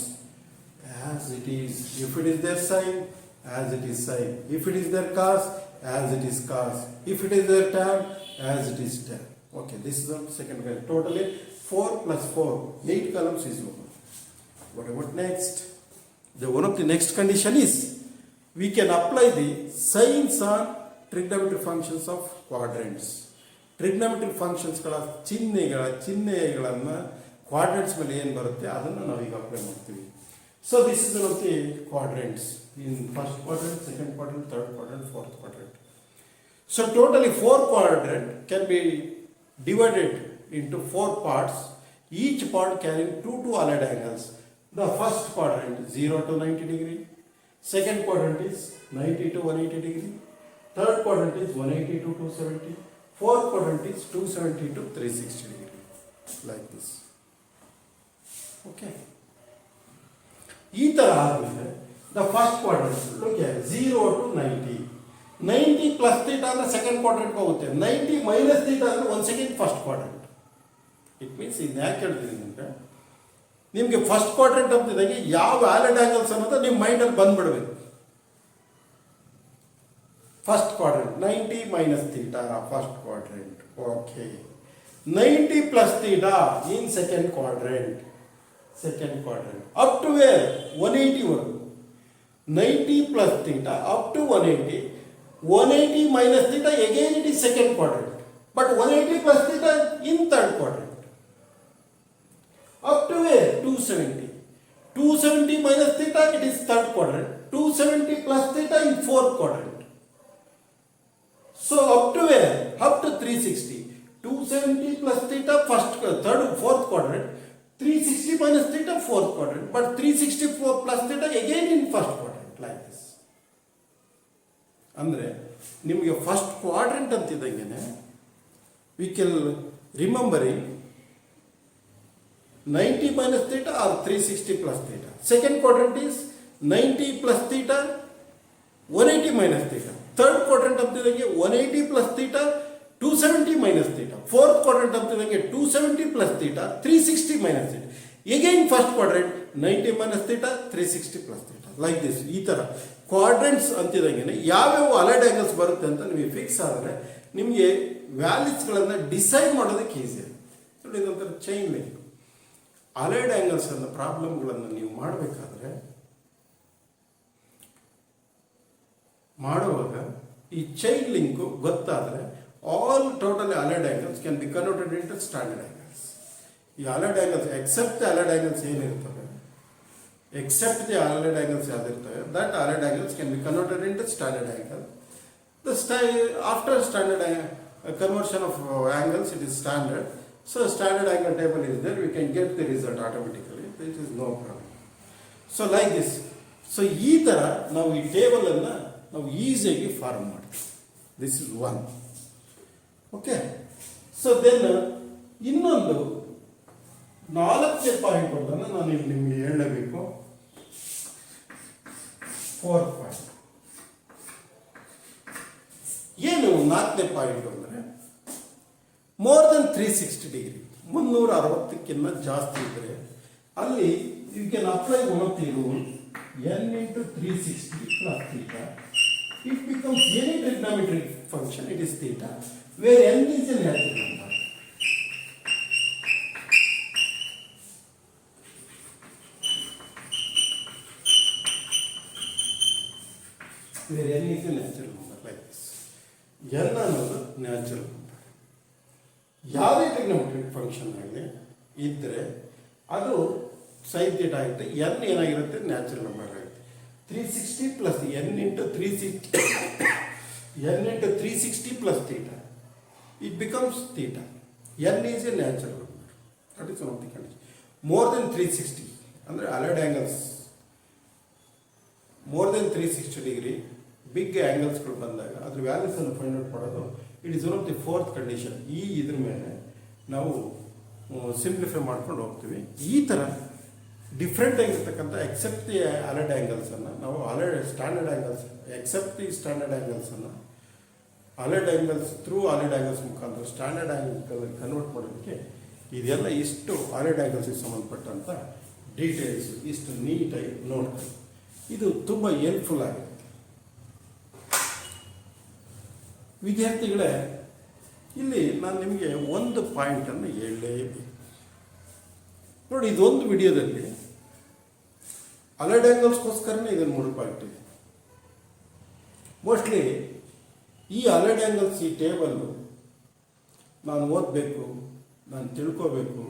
as it is. If it is their sign, as it is sine. If it is their cos, as it is cos. If it is their tan, as it is tan. Okay, this is the second column. Totally 4 plus 4, 8 columns is over. What about next? One of the next condition is we can apply the signs on trigonometric functions of quadrants. Trigonometric functionsಗಳ ಚಿಹ್ನೆಗಳನ್ನು ಕ್ವಾಡ್ರೆಂಟ್ಸ್ ಮೇಲೆ ಏನು ಬರುತ್ತೆ ಅದನ್ನು ನಾವೀಗ apply ಮಾಡ್ತೀವಿ. So this is one of the quadrants in first quadrant, second quadrant, third quadrant, fourth quadrant. So totally 4 quadrant can be divided into 4 parts, each part carrying 2 allied angles. The first quadrant 0 to 90 degree, second quadrant is 90 to 180 degree, third quadrant is 180 to 270, fourth quadrant is 270 to 360 degree, like this. Okay. ಈ ಥರ ಆದಮೇಲೆ the first quadrant look 0 to 90, 90 plus theta ಅಂದರೆ second ಕ್ವಾಡ್ರೆಂಟ್ಗೆ ಹೋಗುತ್ತೆ, 90 minus theta ಅಂದರೆ 1 second first quadrant. It means ಇದು ಯಾಕೆ ಹೇಳ್ತೀನಿ ಅಂದರೆ ನಿಮಗೆ ಫಸ್ಟ್ ಕ್ವಾಡ್ರೆಂಟ್ ಅಂತಿದ್ದಾಗೆ ಯಾವ ವ್ಯಾಲಿಡ್ ಆ್ಯಂಗಲ್ಸ್ ಅನ್ನೋದು ನಿಮ್ಮ ಮೈಂಡಲ್ಲಿ ಬಂದ್ಬಿಡ್ಬೇಕು. First quadrant 90 minus theta first quadrant, okay. 90 plus theta in second quadrant up to where 180 ವರೆಗೂ. 90 plus theta up to 180, 180 minus theta again it is second quadrant, but 180 plus theta in third quadrant. Up to where 270, 270 minus theta it is third quadrant, 270 plus theta in fourth quadrant. So up to where? Up to 360, 270 plus theta third fourth quadrant, 360 minus theta fourth quadrant, but 364 plus theta again in first quadrant, like this. ಅಂದರೆ ನಿಮಗೆ first quadrant ಅಂತಿದ್ದಂಗೆ we can remembering 90 minus theta or 360 plus theta. Second quadrant is 90 plus theta, 180 minus theta. Third quadrant ಅಂತಿದ್ದಂಗೆ 180 plus theta, 270 minus theta. Fourth quadrant ಅಂತಿದ್ದಂಗೆ 270 plus theta, 360 minus theta. Again first quadrant 90 minus theta, 360 plus theta. Like this. ಈ ಥರ ಕ್ವಾಡ್ರೆಂಟ್ಸ್ ಅಂತಿದ್ದಂಗೆ ಯಾವ್ಯಾವ allied angles ಬರುತ್ತೆ ಅಂತ ನಿಮಗೆ fix ಆದರೆ ನಿಮಗೆ ವ್ಯಾಲ್ಯೂಸ್ಗಳನ್ನು decide ಮಾಡೋದಕ್ಕೆ easy ಆಗುತ್ತೆ. ಇದೊಂಥರ ಚೈನ್ ಲಿಂಕ್. ಅಲೈಡ್ ಆ್ಯಂಗಲ್ಸ್ ಅನ್ನೋ ಪ್ರಾಬ್ಲಮ್ಗಳನ್ನು ನೀವು ಮಾಡುವಾಗ ಈ ಚೈನ್ ಲಿಂಕು ಗೊತ್ತಾದರೆ all totally allied angles can be converted into standard angles. ಈ allied angles except the allied angles ಏನಿರ್ತವೆ, that allied angles can be converted into standard angle. After standard conversion of angles, it is standard. So standard angle table is there. We can get the result automatically. This is no problem. So like this. So ಈ ಥರ ನಾವು ಈ ಟೇಬಲನ್ನು ನಾವು ಈಸಿಯಾಗಿ form ಮಾಡ್ತೀವಿ. This is one. Okay. So then ಇನ್ನೊಂದು 4ನೇ point ಒಂದನ್ನು ನಾನು ಇಲ್ಲಿ ನಿಮಗೆ ಹೇಳಲೇಬೇಕು. 4th ಪಾಯಿಂಟ್ ಏನು? 4ನೇ ಪಾಯಿಂಟ್ ಅಂದರೆ ಮೋರ್ ದೆನ್ 360 ಡಿಗ್ರಿ, 360ಕ್ಕಿಂತ ಜಾಸ್ತಿ ಇದ್ದರೆ ಅಲ್ಲಿ you can apply one of the rule n into 360 plus theta. It becomes any trigonometric function, it is theta, where n is a natural number. Where n is a natural number, like this. n ಅನ್ನೋದು natural number. ಯಾವುದೇ trigonometric function ಆಗಲಿ ಇದ್ದರೆ ಅದು sine theta ಆಗುತ್ತೆ. n ಏನಾಗಿರುತ್ತೆ? Natural number ಆಗುತ್ತೆ. 360 plus n into 360 plus theta, it becomes theta. n is a natural number. That is one of the conditions. More than 360 ಅಂದರೆ allied angles more than 360 degree big ಆ್ಯಂಗಲ್ಸ್ಗಳು ಬಂದಾಗ ಅದ್ರ ವ್ಯಾಲ್ಯೂಸನ್ನು find out ಮಾಡೋದು it is one of the 4th condition. ಇದ್ರ ಮೇಲೆ ನಾವು simplify ಮಾಡ್ಕೊಂಡು ಹೋಗ್ತೀವಿ. ಈ ಥರ ಡಿಫ್ರೆಂಟ್ ಆಗಿರ್ತಕ್ಕಂಥ ಎಕ್ಸೆಪ್ಟ್ ದಿ ಅಲೈಡ್ ಆ್ಯಂಗಲ್ಸನ್ನು ನಾವು standard angles except the standard ಆ್ಯಂಗಲ್ಸನ್ನು allied angles through allied angles ಮುಖಾಂತರ ಸ್ಟ್ಯಾಂಡರ್ಡ್ ಆ್ಯಂಗಲ್ ಕನ್ವರ್ಟ್ ಮಾಡೋದಕ್ಕೆ ಇದೆಲ್ಲ ಇಷ್ಟು ಅಲೈಡ್ ಆ್ಯಂಗಲ್ಸ್ಗೆ ಸಂಬಂಧಪಟ್ಟಂಥ ಡೀಟೇಲ್ಸ್ ಇಷ್ಟು ನೀಟಾಗಿ ನೋಡ್ತೀವಿ. ಇದು ತುಂಬ ಹೆಲ್ಪ್ಫುಲ್ ಆಗಿದೆ. ವಿದ್ಯಾರ್ಥಿಗಳೇ, ಇಲ್ಲಿ ನಾನು ನಿಮಗೆ ಒಂದು ಪಾಯಿಂಟನ್ನು ಹೇಳಲೇಬೇಕು. ನೋಡಿ, ಇದೊಂದು ವಿಡಿಯೋದಲ್ಲಿ ಅಲೈಡ್ ಆ್ಯಂಗಲ್ಸ್ಗೋಸ್ಕರನೇ ಇದನ್ನು 3 ಪಾಯಿಂಟ್ ಇದೆ. ಮೋಸ್ಟ್ಲಿ ಈ ಅಲೈಡ್ ಆ್ಯಂಗಲ್ಸ್, ಈ ಟೇಬಲ್ಲು ನಾನು ಓದಬೇಕು, ನಾನು ತಿಳ್ಕೋಬೇಕು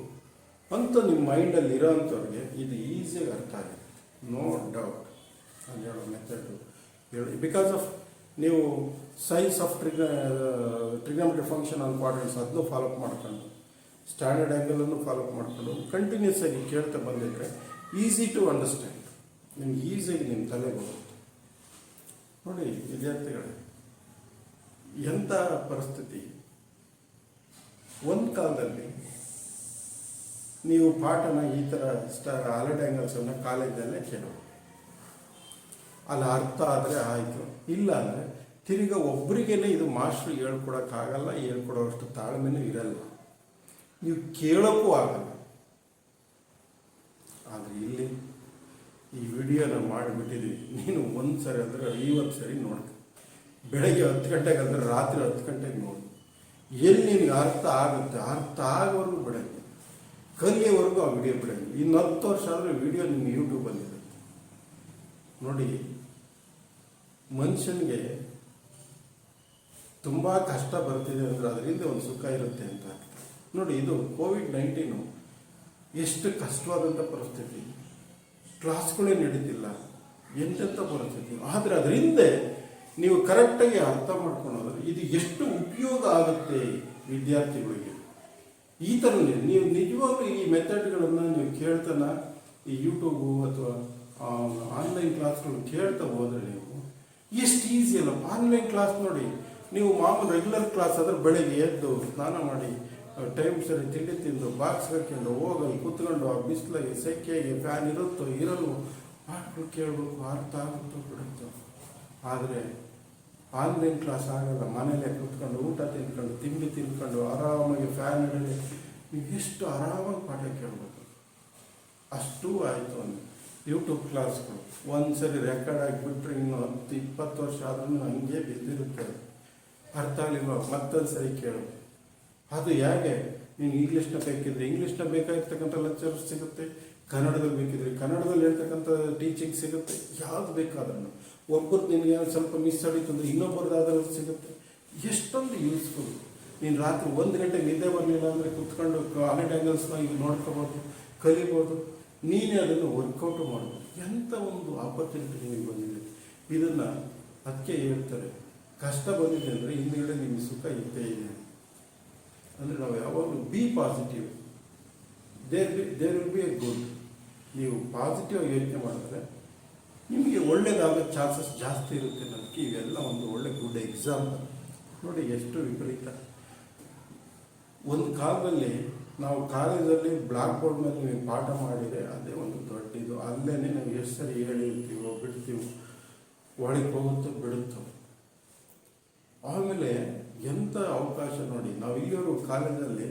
ಅಂತ ನಿಮ್ಮ ಮೈಂಡಲ್ಲಿ ಇರೋವಂಥವ್ರಿಗೆ ಇದು ಈಸಿಯಾಗಿ ಅರ್ಥ ಆಗುತ್ತೆ. ನೋ ಡೌಟ್ ನಾನು ಹೇಳೋ ಮೆಥಡು ಹೇಳಿ. ಬಿಕಾಸ್ ಆಫ್ ನೀವು science of trigonometry function on ಕ್ವಾಡ್ರೆಂಟ್ಸ್ ಅದನ್ನು ಫಾಲೋಅಪ್ ಮಾಡ್ಕೊಂಡು, ಸ್ಟ್ಯಾಂಡರ್ಡ್ ಆ್ಯಂಗಲನ್ನು ಫಾಲೋಅಪ್ ಮಾಡಿಕೊಂಡು ಕಂಟಿನ್ಯೂಸ್ ಆಗಿ ಕೇಳ್ತಾ ಬಂದಿದ್ದರೆ ಈಸಿ ಟು ಅಂಡರ್ಸ್ಟ್ಯಾಂಡ್, ನಿಮ್ಗೆ ಈಸಿಯಾಗಿ ನಿಮ್ಮ ತಲೆ ಬರುತ್ತೆ. ನೋಡಿ ವಿದ್ಯಾರ್ಥಿಗಳೇ, ಎಂಥ ಪರಿಸ್ಥಿತಿ. ಒಂದು ಕಾಲದಲ್ಲಿ ನೀವು ಪಾಠನ ಈ ಥರ ಅಲೈಡ್ ಆ್ಯಂಗಲ್ಸನ್ನು ಕಾಲೇಜಲ್ಲೇ ಕೇಳೋದು. ಅಲ್ಲಿ ಅರ್ಥ ಆದರೆ ಆಯಿತು, ಇಲ್ಲ ಅಂದರೆ ತಿರ್ಗಿ ಒಬ್ರಿಗೇನೆ ಇದು ಮಾಸ್ಟ್ರು ಹೇಳ್ಕೊಡೋಕ್ಕಾಗಲ್ಲ, ಹೇಳ್ಕೊಡೋಷ್ಟು ತಾಳ್ಮೆನೂ ಇರಲ್ಲ, ನೀವು ಕೇಳೋಕ್ಕೂ ಆಗಲ್ಲ. ಆದರೆ ಇಲ್ಲಿ ಈ ವಿಡಿಯೋನ ಮಾಡಿಬಿಟ್ಟಿದ್ವಿ, ನೀನು ಒಂದು ಸರಿ ಅಂದರೆ 50 ಸರಿ ನೋಡ್ತೀನಿ. ಬೆಳಗ್ಗೆ 10 ಗಂಟೆಗೆ ಅಂದರೆ ರಾತ್ರಿ 10 ಗಂಟೆಗೆ ನೋಡಿ, ಎಲ್ಲಿ ನಿನಗೆ ಅರ್ಥ ಆಗುತ್ತೆ, ಅರ್ಥ ಆಗೋವರೆಗೂ ಬಿಡಂಗೆ, ಕಲಿಯೋವರೆಗೂ ಆ ವಿಡಿಯೋ ಬಿಡಂಗೆ. ಇನ್ನು 10 ವರ್ಷ ಆದರೆ ವಿಡಿಯೋ ನಿಮ್ಮ ಯೂಟ್ಯೂಬಲ್ಲಿರುತ್ತೆ. ನೋಡಿ, ಮನುಷ್ಯನಿಗೆ ತುಂಬ ಕಷ್ಟ ಬರ್ತಿದೆ ಅಂದರೆ ಅದರಿಂದ ಒಂದು ಸುಖ ಇರುತ್ತೆ ಅಂತ. ನೋಡಿ, ಇದು ಕೋವಿಡ್-19 ಎಷ್ಟು ಕಷ್ಟವಾದಂಥ ಪರಿಸ್ಥಿತಿ, ಕ್ಲಾಸ್ಗಳೇ ನಡೀತಿಲ್ಲ, ಎಂತೆಂಥ ಪರಿಸ್ಥಿತಿ. ಆದರೆ ಅದರಿಂದ ನೀವು ಕರೆಕ್ಟಾಗಿ ಅರ್ಥ ಮಾಡ್ಕೊಳ್ಳೋದ್ರೆ ಇದು ಎಷ್ಟು ಉಪಯೋಗ ಆಗುತ್ತೆ ವಿದ್ಯಾರ್ಥಿಗಳಿಗೆ. ಈ ಥರ ನೀವು ನಿಜವಾಗ್ಲೂ ಈ ಮೆಥಡ್ಗಳನ್ನು ನೀವು ಕೇಳ್ತಾನ, ಈ ಯೂಟ್ಯೂಬು ಅಥವಾ ಆನ್ಲೈನ್ ಕ್ಲಾಸ್ಗಳು ಕೇಳ್ತಾ ಹೋದರೆ ನೀವು ಎಷ್ಟು ಈಸಿ ಅಲ್ಲ. ಆನ್ಲೈನ್ ಕ್ಲಾಸ್ ನೋಡಿ, ನೀವು ಮಾಮೂಲು ರೆಗ್ಯುಲರ್ ಕ್ಲಾಸ್ ಆದರೆ ಬೆಳಗ್ಗೆ ಎದ್ದು ಸ್ನಾನ ಮಾಡಿ ಟೈಮ್ ಸರಿ ತಿಂಡಿ ತಿಂದು ಬಾಕ್ಸ್ ಹಾಕ್ಕೊಂಡು ಹೋಗಲು ಕೂತ್ಕೊಂಡು ಆ ಬಿಸಿಲಾಗಿ ಸೆಕೆಗೆ ಫ್ಯಾನ್ ಇರುತ್ತೋ ಇರಲ್ವೋ ಪಾಠಗಳು ಕೇಳಬೇಕು, ಅರ್ಥ ಆಗುತ್ತೋ ಬಿಡುತ್ತೋ. ಆದರೆ ಆನ್ಲೈನ್ ಕ್ಲಾಸ್ ಆಗಲ್ಲ. ಮನೇಲೆ ಕೂತ್ಕೊಂಡು ಊಟ ತಿಂದ್ಕೊಂಡು ತಿಂಡಿ ತಿಂದ್ಕೊಂಡು ಆರಾಮಾಗಿ ಫ್ಯಾನ್ ಹಿಡಿದು ನೀವು ಎಷ್ಟು ಆರಾಮಾಗಿ ಪಾಠ ಕೇಳಬೇಕು. ಅಷ್ಟೂ ಆಯಿತು ಅಂದರೆ ಯೂಟ್ಯೂಬ್ ಕ್ಲಾಸ್ಗಳು ಒಂದು ಸರಿ ರೆಕಾರ್ಡ್ ಆಗಿಬಿಟ್ರೆ ಇನ್ನು 10-20 ವರ್ಷ ಆದ್ರೂ ಹಂಗೆ ಬಿದ್ದಿರುತ್ತೆ. ಅರ್ಥ ಆಗಲಿಲ್ಲ ಮತ್ತೊಂದು ಸರಿ ಕೇಳು. ಅದು ಹೇಗೆ, ನೀನು ಇಂಗ್ಲೀಷ್ನ ಬೇಕಿದ್ರೆ ಇಂಗ್ಲೀಷ್ನ ಬೇಕಾಗಿರ್ತಕ್ಕಂಥ ಲೆಕ್ಚರ್ಸ್ ಸಿಗುತ್ತೆ, ಕನ್ನಡದಲ್ಲಿ ಬೇಕಿದ್ರೆ ಕನ್ನಡದಲ್ಲಿ ಹೇಳ್ತಕ್ಕಂಥ ಟೀಚಿಂಗ್ ಸಿಗುತ್ತೆ, ಯಾವುದು ಬೇಕಾದ್ರೂ. ಒಬ್ಬರು ನಿನಗೆ ಸ್ವಲ್ಪ ಮಿಸ್ ಆಡಿತು ಅಂದರೆ ಇನ್ನೊಬ್ಬರದಾದ್ರೂ ಸಿಗುತ್ತೆ. ಎಷ್ಟೊಂದು ಯೂಸ್ಫುಲ್. ನೀನು ರಾತ್ರಿ 1 ಗಂಟೆಗೆ ನಿದ್ದೆ ಬರಲಿಲ್ಲ ಅಂದರೆ ಕುತ್ಕೊಂಡು ಅಲೈಡ್ ಆ್ಯಂಗಲ್ಸ್ನ ಈಗ ನೋಡ್ಕೋಬೋದು, ಕಲಿಬೋದು, ನೀನೇ ಅದನ್ನು ವರ್ಕೌಟು ಮಾಡ್ಬೋದು. ಎಂಥ ಒಂದು ಆಪರ್ಚುನಿಟಿ ನಿಮಗೆ ಬಂದಿದೆ. ಇದನ್ನು ಅದಕ್ಕೆ ಹೇಳ್ತಾರೆ, ಕಷ್ಟ ಬಂದಿದೆ ಅಂದರೆ ಹಿಂದುಗಡೆ ನಿಮಗೆ ಸುಖ ಇದ್ದೇ ಇದೆ. ಅಂದರೆ ನಾವು ಯಾವಾಗಲೂ be positive, there will be a good. ನೀವು ಪಾಸಿಟಿವ್ ಯೋಚನೆ ಮಾಡಿದ್ರೆ ನಿಮಗೆ ಒಳ್ಳೇದಾಗೋ ಚಾನ್ಸಸ್ ಜಾಸ್ತಿ ಇರುತ್ತೆ. ನನಗೆ ಇವೆಲ್ಲ ಒಂದು ಒಳ್ಳೆ ಗುಡ್ ಎಕ್ಸಾಂಪಲ್. ನೋಡಿ ಎಷ್ಟು ವಿಪರೀತ. ಒಂದು ಕಾಲದಲ್ಲಿ ನಾವು ಕಾಲೇಜಲ್ಲಿ ಬ್ಲಾಕ್ ಬೋರ್ಡ್ ಮೇಲೆ ನೀವು ಪಾಠ ಮಾಡಿದರೆ ಅದೇ ಒಂದು ದೊಡ್ಡದು. ಅಲ್ಲೇ ನಾವು ಎಷ್ಟು ಸರಿ ಹೇಳಿರ್ತೀವೋ ಬಿಡ್ತೀವೋ, ಒಳಗೆ ಹೋಗುತ್ತೋ ಬಿಡುತ್ತೋ. ಆಮೇಲೆ ಎಂಥ ಅವಕಾಶ ನೋಡಿ, ನಾವು ಇಲ್ಲಿಯವರು ಕಾಲೇಜಲ್ಲಿ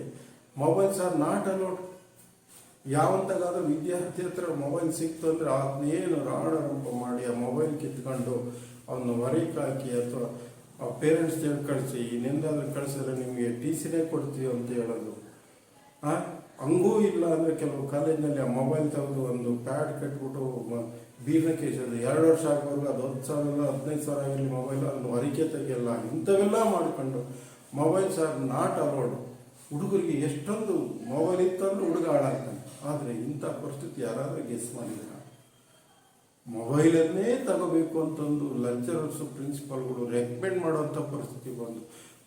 ಮೊಬೈಲ್ಸ್ ಆರ್ ನಾಟ್ ಅಲೌಡ್. ಯಾವಂತಾಗಾದ್ರೂ ವಿದ್ಯಾರ್ಥಿ ಹತ್ರ ಮೊಬೈಲ್ ಸಿಕ್ತು ಅಂದರೆ ಅದನ್ನೇನು ರಾಡಾರಂಭ ಮಾಡಿ ಆ ಮೊಬೈಲ್ ಕಿತ್ಕೊಂಡು ಅವನ್ನ ಹೊರಗೆ ಹಾಕಿ ಅಥವಾ ಆ ಪೇರೆಂಟ್ಸ್ ಕಳಿಸಿ, ಇನ್ನೆಂದಾದ್ರೂ ಕಳಿಸಿದ್ರೆ ನಿಮಗೆ TCನೇ ಕೊಡ್ತೀವಿ ಅಂತ ಹೇಳೋದು. ಹಂಗೂ ಇಲ್ಲ ಅಂದರೆ ಕೆಲವು ಕಾಲೇಜಿನಲ್ಲಿ ಆ ಮೊಬೈಲ್ ತೆಗೆದು ಒಂದು ಪ್ಯಾಡ್ ಕಟ್ಬಿಟ್ಟು ಬೀರ್ನ ಕೇಸೋದು. 2 ವರ್ಷ ಆಗೋವರೆಗೂ ಅದು 10,000 15,000 ಆಗಿರಲಿ ಮೊಬೈಲ್, ಅದನ್ನು ಹೊರಗೆ ತೆಗೆಯಲ್ಲ. ಇಂಥವೆಲ್ಲ ಮಾಡಿಕೊಂಡು ಮೊಬೈಲ್ಸ್ ಆರ್ ನಾಟ್ ಅಲೌಡ್. ಹುಡುಗರಿಗೆ ಎಷ್ಟೊಂದು ಮೊಬೈಲ್ ಇತ್ತಂದ್ರೆ ಹುಡುಗ ಹಾಳಾಗ್ತಾನೆ. ಆದರೆ ಇಂಥ ಪರಿಸ್ಥಿತಿ ಯಾರಾದರೂ ಗೆಸ್ ಮಾಡಿದ್ರ? ಮೊಬೈಲನ್ನೇ ತಗೋಬೇಕು ಅಂತಂದು ಲೆಕ್ಚರರ್ಸು ಪ್ರಿನ್ಸಿಪಾಲ್ಗಳು ರೆಕಮೆಂಡ್ ಮಾಡೋವಂಥ ಪರಿಸ್ಥಿತಿ ಬಂದು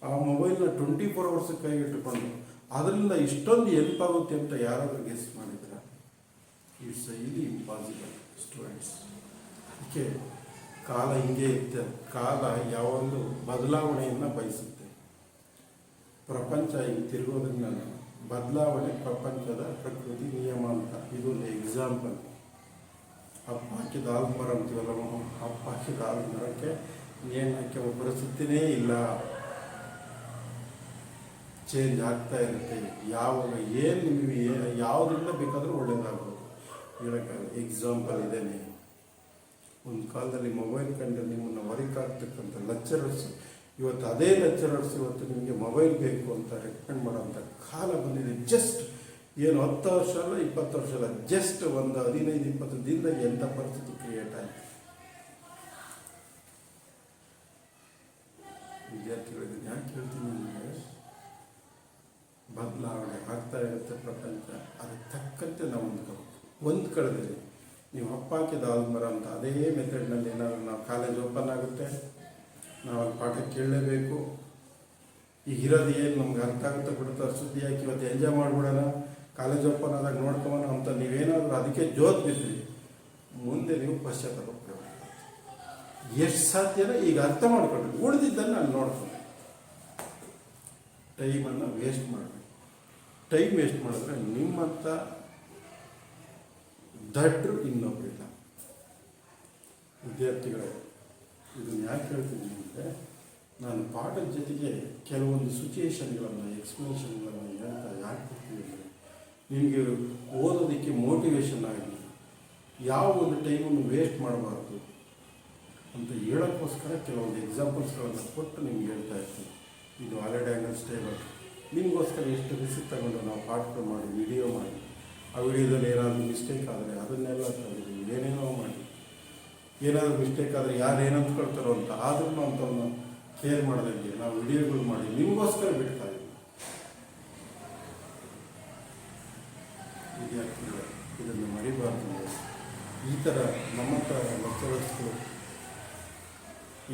ಆ ಮೊಬೈಲ್ನ 24 hours ಕೈಗಿಟ್ಟುಕೊಂಡು ಅದರಿಂದ ಇಷ್ಟೊಂದು ಹೆಲ್ಪ್ ಆಗುತ್ತೆ ಅಂತ ಯಾರಾದರೂ ಗೆಸ್ ಮಾಡಿದ್ರ? ಇಟ್ಸ್ ಇಲ್ಲಿ ಇಂಪಾಸಿಬಲ್ ಸ್ಟೂಡೆಂಟ್ಸ್. ಅದಕ್ಕೆ ಕಾಲ ಹಿಂಗೆ ಇರುತ್ತೆ. ಕಾಲ ಯಾವಾಗಲೂ ಬದಲಾವಣೆಯನ್ನು ಬಯಸುತ್ತೆ. ಪ್ರಪಂಚ ಹಿಂಗೆ ತಿರುಗೋದ್ರಿಂದ ಬದಲಾವಣೆ ಪ್ರಪಂಚದ ಪ್ರಕೃತಿ ನಿಯಮ ಅಂತ ಇದೊಂದು ಎಕ್ಸಾಂಪಲ್. ಹಬ್ಬ ಹಾಕಿದ ಆಲ್ಮರ ಅಂತೀವಲ್ಲ, ಹಬ್ಬ ಹಾಕಿದ ಆಲ್ಮರಕ್ಕೆ ನೇಣು ಹಾಕೋ ಪರಿಸ್ಥಿತಿನೇ ಇಲ್ಲ. ಚೇಂಜ್ ಆಗ್ತಾ ಇರುತ್ತೆ. ಯಾವಾಗ ಏನು ನಿಮಗೆ ಯಾವುದರಿಂದ ಬೇಕಾದರೂ ಒಳ್ಳೇದಾಗ್ಬೋದು. ಹೇಳೋಕ್ಕಾಗಲ್ಲ. ಎಕ್ಸಾಂಪಲ್ ಇದೇನೆ. ಒಂದು ಕಾಲದಲ್ಲಿ ಮೊಬೈಲ್ ಕಂಡು ನಿಮ್ಮನ್ನು ಹೊರಗೆ ಹಾಕ್ತಕ್ಕಂಥ ಲೆಕ್ಚರರ್ಸ್ ಇವತ್ತು ಅದೇ ಲೆಕ್ಚರರ್ಸ್ ಇವತ್ತು ನಿಮಗೆ ಮೊಬೈಲ್ ಬೇಕು ಅಂತ ರೆಕಮೆಂಡ್ ಮಾಡೋಂಥ ಕಾಲ ಬಂದಿದೆ. ಜಸ್ಟ್ ಏನು 10 ವರ್ಷ ಅಲ್ಲ 20 ವರ್ಷ ಅಲ್ಲ, ಜಸ್ಟ್ ಒಂದು 15-20 ದಿನದಾಗ ಎಂಥ ಪರಿಸ್ಥಿತಿ ಕ್ರಿಯೇಟ್ ಆಯಿತು. ವಿದ್ಯಾರ್ಥಿಗಳಿಗೆ ಯಾಕೆ ಹೇಳ್ತೀನಿ ನಿಮಗೆ, ಬದಲಾವಣೆ ಆಗ್ತಾ ಇರುತ್ತೆ ಪ್ರಪಂಚ, ಅದಕ್ಕೆ ತಕ್ಕಂತೆ ನಾವು ಹೊಂದ್ಕೊಳ್ಳೋದಿಲ್ಲ. ನೀವು ಅಪ್ಪ ಹಾಕಿದ ಆಲ್ಮರ ಅಂತ ಅದೇ ಮೆಥಡ್ನಲ್ಲಿ ಏನಾದರೂ ನಾವು ಕಾಲೇಜ್ ಓಪನ್ ಆಗುತ್ತೆ, ನಾವು ಅಲ್ಲಿ ಪಾಠ ಕೇಳಲೇಬೇಕು. ಈಗ ಇರೋದು ಏನು ನಮ್ಗೆ ಅರ್ಥ ಆಗುತ್ತೆ ಬಿಡುತ್ತೆ, ಸುದ್ದಿ ಹಾಕಿ ಇವತ್ತು ಎಂಜಾಯ್ ಮಾಡಿಬಿಡೋಣ, ಕಾಲೇಜ್ ಓಪನ್ ಆದಾಗ ನೋಡ್ಕೊಬೋಣ ಅಂತ ನೀವೇನಾದರೂ ಅದಕ್ಕೆ ಜೋತ್ ಬಿದ್ರಿ, ಮುಂದೆ ನೀವು ಪಶ್ಚಾತ್ತಾಪ ಪಡಬೇಕು. ಎಷ್ಟು ಸಾಧ್ಯನೋ ಈಗ ಅರ್ಥ ಮಾಡ್ಕೊಳ್ರಿ, ಉಳಿದಿದ್ದನ್ನು ನಾನು ನೋಡ್ಕೊಂಡು ಟೈಮನ್ನು ವೇಸ್ಟ್ ಮಾಡಬೇಕು. ಟೈಮ್ ವೇಸ್ಟ್ ಮಾಡಿದ್ರೆ ನಿಮ್ಮಂಥ ದಡ್ರು ಇನ್ನೊಬ್ಬರಿಲ್ಲ. ವಿದ್ಯಾರ್ಥಿಗಳೇ, ಇದನ್ನು ಯಾಕೆ ಹೇಳ್ತೀನಿ ಅಂದರೆ, ನಾನು ಪಾಠದ ಜೊತೆಗೆ ಕೆಲವೊಂದು ಸಿಚುಯೇಷನ್ಗಳನ್ನು ಎಕ್ಸ್ಪ್ಲನೇಷನ್ಗಳನ್ನು ಹೇಳ್ತಾ ಯಾಕೆ ಕೊಡ್ತೀನಿ ಅಂದರೆ, ನಿಮಗೆ ಓದೋದಕ್ಕೆ ಮೋಟಿವೇಶನ್ ಆಗಿ ಯಾವ ಒಂದು ಟೈಮನ್ನು ವೇಸ್ಟ್ ಮಾಡಬಾರ್ದು ಅಂತ ಹೇಳೋಕ್ಕೋಸ್ಕರ ಕೆಲವೊಂದು ಎಕ್ಸಾಂಪಲ್ಸ್ಗಳನ್ನು ಕೊಟ್ಟು ನಿಮ್ಗೆ ಹೇಳ್ತಾ ಇರ್ತೀನಿ. ಇದು ಆಲ್ರೆಡಿ ಆ್ಯಂಗಲ್ ಸ್ಟೇಬಲ್ ನಿಮಗೋಸ್ಕರ ಎಷ್ಟು ರಿಸ್ಕ್ ತಗೊಂಡು ನಾವು ಪಾಠಗಳು ಮಾಡಿ ವಿಡಿಯೋ ಮಾಡಿ, ಆ ವಿಡಿಯೋದಲ್ಲಿ ಏನಾದರೂ ಮಿಸ್ಟೇಕ್ ಆದರೆ ಅದನ್ನೆಲ್ಲ ತಂದು ಏನೇನೋ ಮಾಡಿ, ಏನಾದರೂ ಮಿಸ್ಟೇಕ್ ಆದರೆ ಯಾರು ಏನು ಅಂದ್ಕೊಳ್ತಾರೋ ಅಂತ ಆದ್ರೂ ಅಂಥವನ್ನ ಕೇರ್ ಮಾಡೋದಂಗೆ ನಾವು ವಿಡಿಯೋಗಳು ಮಾಡಿ ನಿಮಗೋಸ್ಕರ ಬಿಡ್ತಾ ಇದ್ದೀವಿ. ವಿದ್ಯಾರ್ಥಿಗಳು ಇದನ್ನು ಮರಿಬಾರ್ದು. ಈ ಥರ ನಮ್ಮಂಥ ಲೆಕ್ಚರರ್ಸ್ಗಳು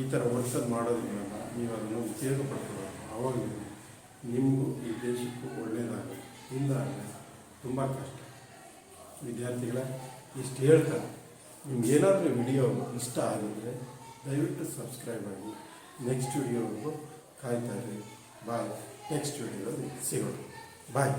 ಈ ಥರ ವರ್ಷದ ಮಾಡೋದ್ರಿಂದ ನೀವು ಅದನ್ನು ಉಪಯೋಗ ಪಡ್ಕೊಳ್ಳೋದು, ಆವಾಗ ನಿಮಗೂ ಈ ದೇಶಕ್ಕೂ ಒಳ್ಳೆಯದಾಗುತ್ತೆ. ಇಲ್ಲ ಅಂದರೆ ತುಂಬ ಕಷ್ಟ. ವಿದ್ಯಾರ್ಥಿಗಳ ಇಷ್ಟು ಹೇಳ್ತಾ, ನಿಮ್ಗೇನಾದರೂ ವಿಡಿಯೋ ಇಷ್ಟ ಆಗಿದ್ದರೆ ದಯವಿಟ್ಟು ಸಬ್ಸ್ಕ್ರೈಬ್ ಆಗಿ. ನೆಕ್ಸ್ಟ್ ವಿಡಿಯೋವರೆಗೂ ಕಾಯ್ತಾ ಇರಿ. ಬಾಯ್. ನೆಕ್ಸ್ಟ್ ವಿಡಿಯೋದಲ್ಲಿ ಸಿಗೋಣ. ಬಾಯ್.